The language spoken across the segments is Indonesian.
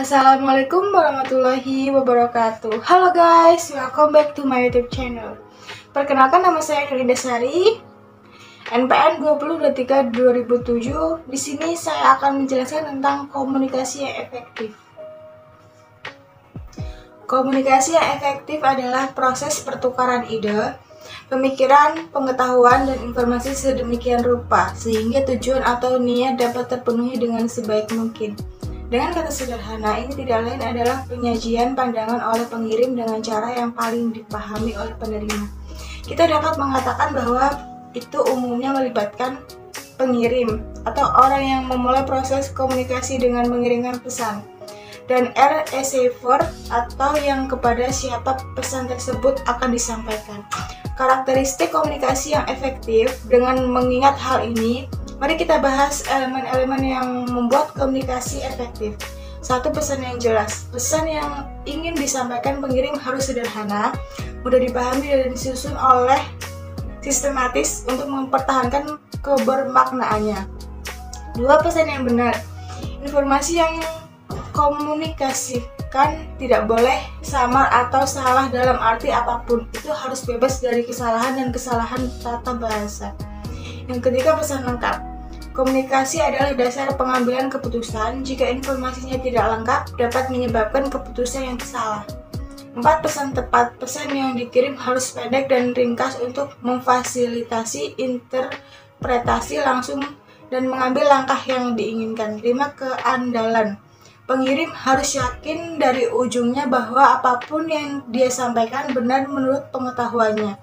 Assalamualaikum warahmatullahi wabarakatuh. Halo guys, welcome back to my YouTube channel. Perkenalkan, nama saya Nurinda Sari, NPM 2023-2007. Di sini saya akan menjelaskan tentang komunikasi yang efektif. Komunikasi yang efektif adalah proses pertukaran ide, pemikiran, pengetahuan, dan informasi sedemikian rupa sehingga tujuan atau niat dapat terpenuhi dengan sebaik mungkin. Dengan kata sederhana, ini tidak lain adalah penyajian pandangan oleh pengirim dengan cara yang paling dipahami oleh penerima. Kita dapat mengatakan bahwa itu umumnya melibatkan pengirim atau orang yang memulai proses komunikasi dengan mengirimkan pesan, dan receiver atau yang kepada siapa pesan tersebut akan disampaikan. Karakteristik komunikasi yang efektif. Dengan mengingat hal ini, mari kita bahas elemen-elemen yang membuat komunikasi efektif. 1. Pesan yang jelas. Pesan yang ingin disampaikan pengirim harus sederhana, mudah dipahami dan disusun oleh sistematis untuk mempertahankan kebermaknaannya. 2. Pesan yang benar. Informasi yang komunikasikan tidak boleh samar atau salah dalam arti apapun. Itu harus bebas dari kesalahan dan kesalahan tata bahasa. Yang ketiga, pesan lengkap. Komunikasi adalah dasar pengambilan keputusan. Jika informasinya tidak lengkap, dapat menyebabkan keputusan yang salah. 4. Pesan tepat. Pesan yang dikirim harus pendek dan ringkas untuk memfasilitasi interpretasi langsung dan mengambil langkah yang diinginkan. 5. Keandalan. Pengirim harus yakin dari ujungnya bahwa apapun yang dia sampaikan benar menurut pengetahuannya.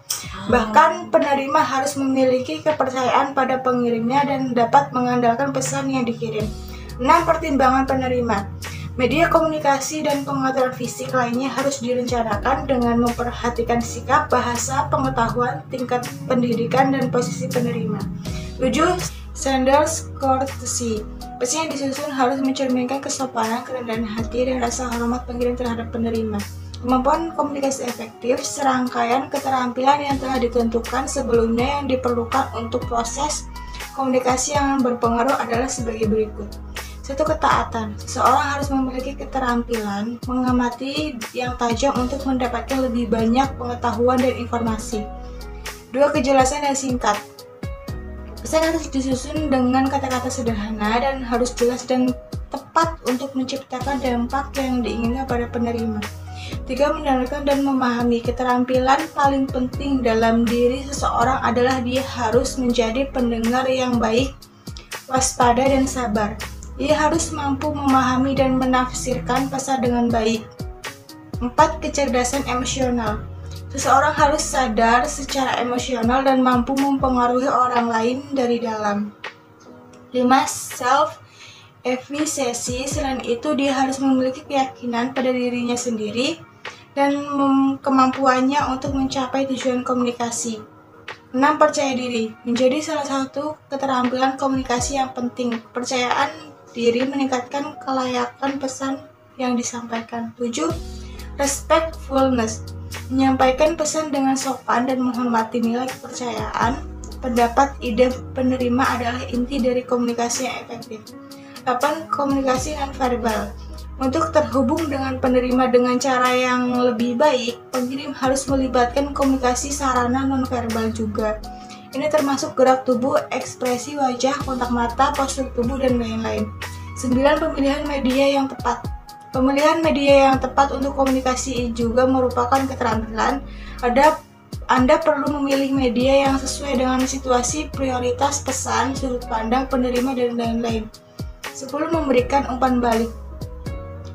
Bahkan penerima harus memiliki kepercayaan pada pengirimnya dan dapat mengandalkan pesan yang dikirim. 6. Pertimbangan penerima. Media komunikasi dan pengaturan fisik lainnya harus direncanakan dengan memperhatikan sikap, bahasa, pengetahuan, tingkat pendidikan, dan posisi penerima. 7. Standards courtesy. Pesan yang disusun harus mencerminkan kesopanan, kerendahan hati, dan rasa hormat pengirim terhadap penerima. Kemampuan komunikasi efektif, serangkaian keterampilan yang telah ditentukan sebelumnya yang diperlukan untuk proses komunikasi yang berpengaruh adalah sebagai berikut. 1. Ketaatan. Seseorang harus memiliki keterampilan mengamati yang tajam untuk mendapatkan lebih banyak pengetahuan dan informasi. 2. Kejelasan dan singkat. Pesan harus disusun dengan kata-kata sederhana dan harus jelas dan tepat untuk menciptakan dampak yang diinginkan pada penerima. 3. Mendengarkan dan memahami. Keterampilan paling penting dalam diri seseorang adalah dia harus menjadi pendengar yang baik, waspada, dan sabar. Ia harus mampu memahami dan menafsirkan pesan dengan baik. 4. Kecerdasan emosional. Seseorang harus sadar secara emosional dan mampu mempengaruhi orang lain dari dalam. 5. Self-efficacy. Selain itu, dia harus memiliki keyakinan pada dirinya sendiri dan kemampuannya untuk mencapai tujuan komunikasi. 6. Percaya diri. Menjadi salah satu keterampilan komunikasi yang penting. Kepercayaan diri meningkatkan kelayakan pesan yang disampaikan. 7. Respectfulness. Menyampaikan pesan dengan sopan dan menghormati nilai kepercayaan, pendapat, ide penerima adalah inti dari komunikasi yang efektif. 8. Komunikasi nonverbal. Untuk terhubung dengan penerima dengan cara yang lebih baik, pengirim harus melibatkan komunikasi sarana nonverbal juga. Ini termasuk gerak tubuh, ekspresi wajah, kontak mata, postur tubuh, dan lain-lain. 9. Pemilihan media yang tepat. Pemilihan media yang tepat untuk komunikasi juga merupakan keterampilan. Anda perlu memilih media yang sesuai dengan situasi, prioritas pesan, sudut pandang penerima, dan lain-lain. 10. Memberikan umpan balik.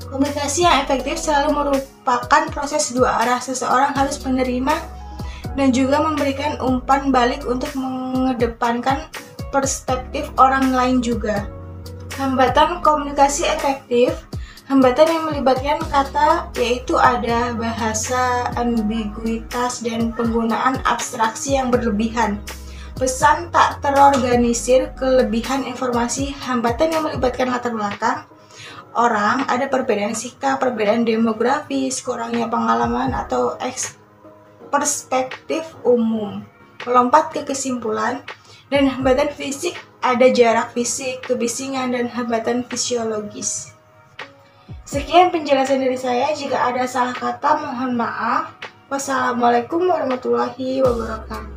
Komunikasi yang efektif selalu merupakan proses dua arah. Seseorang harus menerima dan juga memberikan umpan balik untuk mengedepankan perspektif orang lain juga. Hambatan komunikasi efektif. Hambatan yang melibatkan kata yaitu ada bahasa, ambiguitas, dan penggunaan abstraksi yang berlebihan. Pesan tak terorganisir, kelebihan informasi. Hambatan yang melibatkan latar belakang orang, ada perbedaan sikap, perbedaan demografis, kurangnya pengalaman atau perspektif umum. Melompat ke kesimpulan. Dan hambatan fisik, ada jarak fisik, kebisingan, dan hambatan fisiologis. Sekian penjelasan dari saya. Jika ada salah kata, mohon maaf. Wassalamualaikum warahmatullahi wabarakatuh.